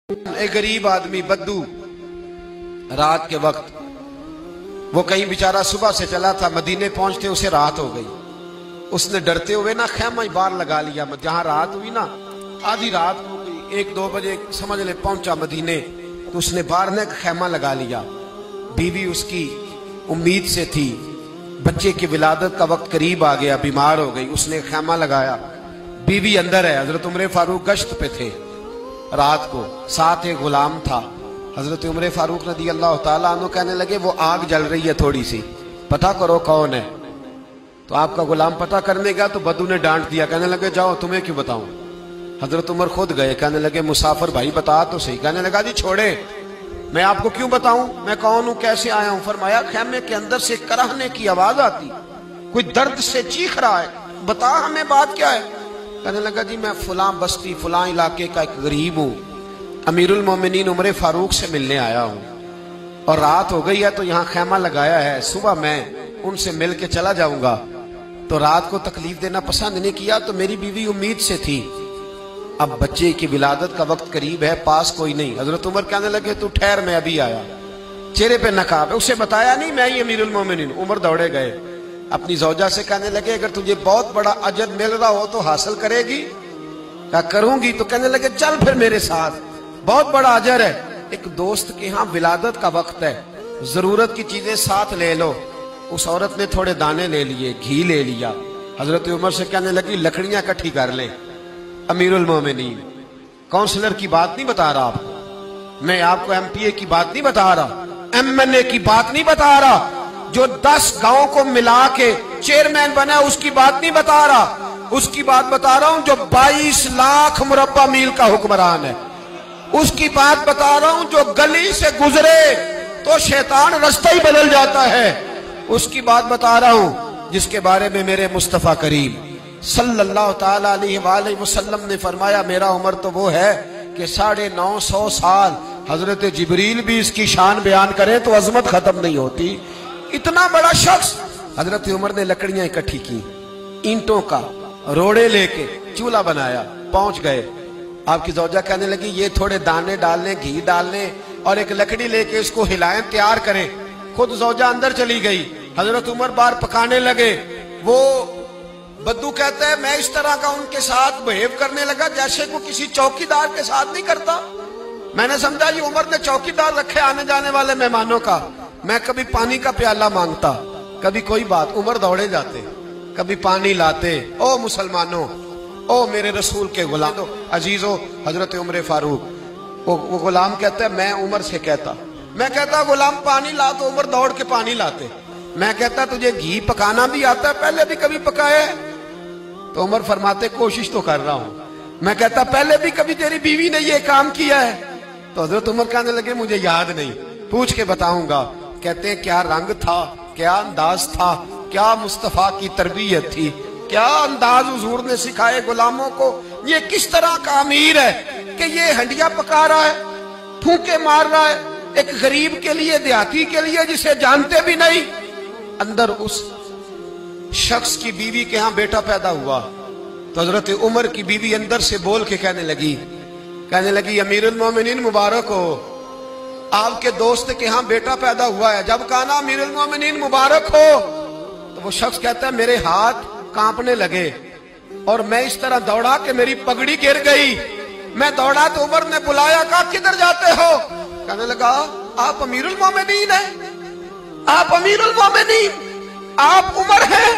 एक गरीब आदमी बद्दू रात के वक्त वो कहीं बेचारा सुबह से चला था, मदीने पहुंचते उसे रात हो गई। उसने डरते हुए ना खैमा ही बाहर लगा लिया। जहां रात हुई ना, आधी रात हो गई, 1-2 बजे समझ ले पहुंचा मदीने, तो उसने बाहर ने खैमा लगा लिया। बीवी उसकी उम्मीद से थी, बच्चे की विलादत का वक्त करीब आ गया, बीमार हो गई, उसने खैमा लगाया। बीवी अंदर है, हजरत उमर फारूक गश्त पे थे रात को, साथ एक गुलाम था। हजरत उमर फारूक रज़ी अल्लाह ताला अन्हु कहने लगे वो आग जल रही है थोड़ी सी, पता करो कौन है। तो आपका गुलाम पता करने गया तो बद्दू ने डांट दिया, कहने लगे जाओ तुम्हें क्यों बताऊं। हजरत उमर खुद गए, कहने लगे मुसाफिर भाई बता तो सही। कहने लगा जी छोड़े, मैं आपको क्यों बताऊं, मैं कौन हूं, कैसे आया हूं। फरमाया खैमे के अंदर से कराहने की आवाज आती, कोई दर्द से चीख रहा है, बता हमें बात क्या है। कहने लगा जी मैं फलां बस्ती फलां इलाके का एक गरीब हूँ, अमीरुल मोमिनीन उमर फारूक से मिलने आया हूँ और रात हो गई है तो यहाँ खैमा लगाया है, सुबह मैं उनसे मिल के चला जाऊंगा। तो रात को तकलीफ देना पसंद नहीं किया, तो मेरी बीवी उम्मीद से थी, अब बच्चे की विलादत का वक्त करीब है, पास कोई नहीं। हजरत उमर कहने लगे तू ठहर, मैं अभी आया। चेहरे पे नकाब है, उसे बताया नहीं मैं ही अमीरुल मोमिनीन। उमर दौड़े गए, अपनी जौजा से कहने लगे अगर तुझे बहुत बड़ा अजर मिल रहा हो तो हासिल करेगी। क्या करूंगी। तो कहने लगे चल फिर मेरे साथ, बहुत बड़ा अजर है। एक दोस्त के यहाँ विलादत का वक्त है, जरूरत की चीजें साथ ले लो। उस औरत ने थोड़े दाने ले लिए, घी ले लिया। हजरत उमर से कहने लगी लकड़ियां इकट्ठी कर ले। अमीरुल मोमिनीन, काउंसलर की बात नहीं बता रहा आपको, मैं आपको एमपीए की बात नहीं बता रहा, एमएनए की बात नहीं बता रहा, जो 10 गांव को मिला के चेयरमैन बना उसकी बात नहीं बता रहा, उसकी बात बता रहा हूं जो 22 लाख मुरब्बा मील का हुक्मरान है। उसकी बात बता रहा हूं जो गली से गुजरे तो शैतान रास्ता ही बदल जाता है। उसकी बात बता रहा हूं जिसके बारे में मेरे मुस्तफा करीम सल्लल्लाहु ताला अलैहि वसल्लम ने फरमाया मेरा उमर तो वो है कि 950 साल हजरत जिब्रील भी इसकी शान बयान करे तो अजमत खत्म नहीं होती। इतना बड़ा शख्स। हजरत उमर ने लकड़ियां इकट्ठी की, ईंटों का रोड़े लेके चूल्हा बनाया, पहुंच गए। आपकी जौजा कहने लगी ये थोड़े दाने डालने, घी डालने और एक लकड़ी लेके इसको हिलाएं, तैयार करें। खुद जौजा अंदर चली गई, हजरत उमर बाहर पकाने लगे। वो बद्दू कहता है मैं इस तरह का उनके साथ बिहेव करने लगा जैसे को किसी चौकीदार के साथ नहीं करता। मैंने समझा ये उमर ने चौकीदार रखे आने जाने वाले मेहमानों का। मैं कभी पानी का प्याला मांगता, कभी कोई बात, उमर दौड़े जाते, कभी पानी लाते। ओ मुसलमानों, ओ मेरे रसूल के गुलाम अजीजो, हजरत उमर फारूक। वो गुलाम कहता है मैं उमर से कहता, मैं कहता गुलाम पानी ला, तो उमर दौड़ के पानी लाते। मैं कहता तुझे घी पकाना भी आता है, पहले भी कभी पकाया है? तो उमर फरमाते कोशिश तो कर रहा हूं। मैं कहता पहले भी कभी तेरी बीवी ने ये काम किया है? तो हजरत उमर कहने लगे मुझे याद नहीं, पूछ के बताऊंगा। कहते क्या रंग था, क्या अंदाज था, क्या मुस्तफा की तरबियत थी, क्या अंदाज हुजूर ने सिखाए गुलामों को। ये किस तरह का अमीर है कि ये हंडिया पका रहा है, फूंके मार रहा है एक गरीब के लिए, देहाती के लिए जिसे जानते भी नहीं। अंदर उस शख्स की बीवी के यहाँ बेटा पैदा हुआ तो हजरत उमर की बीवी अंदर से बोल के कहने लगी अमीरुल मोमिनीन मुबारक हो, आपके दोस्त के यहाँ बेटा पैदा हुआ है। जब कहा ना अमीरुल मोमिनीन मुबारक हो, तो वो शख्स कहता है मेरे हाथ कांपने लगे और मैं इस तरह दौड़ा कि मेरी पगड़ी गिर गई। मैं दौड़ा तो उमर ने बुलाया, कहा किधर जाते हो? कहने लगा आप अमीरुल मोमिनीन हैं, आप अमीरुल मोमिनीन, आप उमर हैं।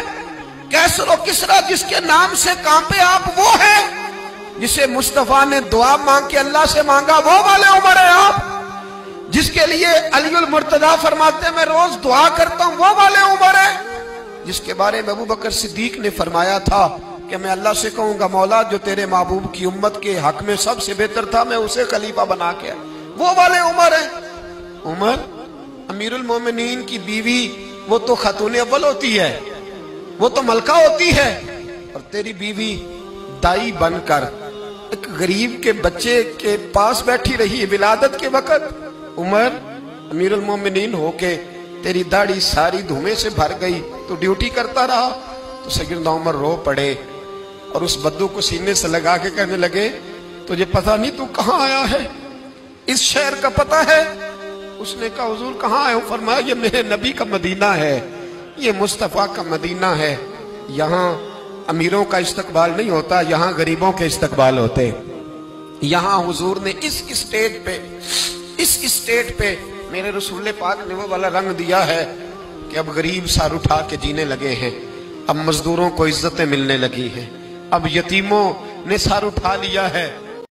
कैसर किसरा जिसके नाम से कांपे आप वो हैं, जिसे मुस्तफा ने दुआ मांग के अल्लाह से मांगा वो वाले उमर है आप, जिसके लिए अलीउल मुर्तजा फरमाते मैं रोज दुआ करता हूं वो वाले उमर है, जिसके बारे में अबू बकर सिद्दीक ने फरमाया था कि मैं अल्लाह से कहूंगा मौला जो तेरे महबूब की उम्मत के हक में सबसे बेहतर था मैं उसे खलीफा बना के, वो वाले उमर है। उमर अमीरुल मोमिनीन की बीवी वो तो खातून अव्वल होती है, वो तो मलका होती है, और तेरी बीवी दाई बनकर एक गरीब के बच्चे के पास बैठी रही विलादत के वक्त। उमर अमीरुल मोमिनीन होके तेरी दाढ़ी सारी धुएं से भर गई, तो ड्यूटी करता रहा। तो सैयदना उमर रो पड़े और उस बद्दू को सीने से लगा के कहने लगे तुझे पता नहीं तू कहां आया है, इस शहर का पता है? उसने कहा हुजूर कहाँ है? फरमाया ये मेरे नबी का मदीना है, ये मुस्तफा का मदीना है। यहाँ अमीरों का इस्तकबाल नहीं होता, यहाँ गरीबों के इस्तकबाल होते। यहाँ हुजूर ने इस स्टेट पे मेरे रसूल पाक ने वो वाला रंग दिया है कि अब गरीब सर उठा के जीने लगे हैं, अब मजदूरों को इज्जतें मिलने लगी हैं, अब यतीमों ने सर उठा लिया है,